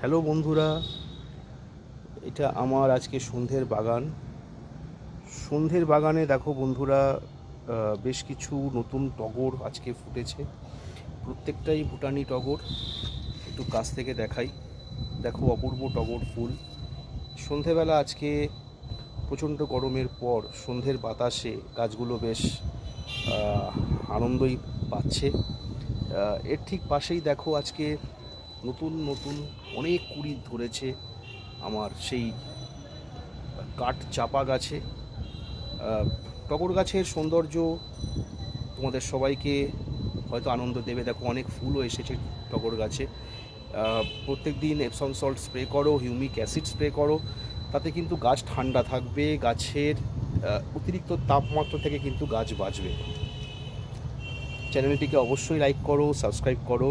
Hello বন্ধুরা, এটা আমার আজকে সন্ধ্যের বাগান। সন্ধ্যের বাগানে দেখো বন্ধুরা, বেশ কিছু নতুন টগর আজকে ফুটেছে। প্রত্যেকটাই ভুটানি টগর। একটু কাছ থেকে দেখাই, দেখো অপূর্ব টগর ফুল। সন্ধেবেলা আজকে প্রচণ্ড গরমের পর সন্ধ্যের বাতাসে গাছগুলো বেশ আনন্দই পাচ্ছে। এর ঠিক পাশেই দেখো আজকে নতুন নতুন অনেক কুড়ি ধরেছে আমার সেই কাঠ চাপা গাছে। টগর গাছের সৌন্দর্য তোমাদের সবাইকে হয়তো আনন্দ দেবে। দেখো অনেক ফুলও এসেছে টগর গাছে। প্রত্যেক দিন এপসম সল্ট স্প্রে করো, হিউমিক অ্যাসিড স্প্রে করো, তাতে কিন্তু গাছ ঠান্ডা থাকবে। গাছের অতিরিক্ত তাপমাত্রা থেকে কিন্তু গাছ বাঁচবে। চ্যানেলটিকে অবশ্যই লাইক করো, সাবস্ক্রাইব করো।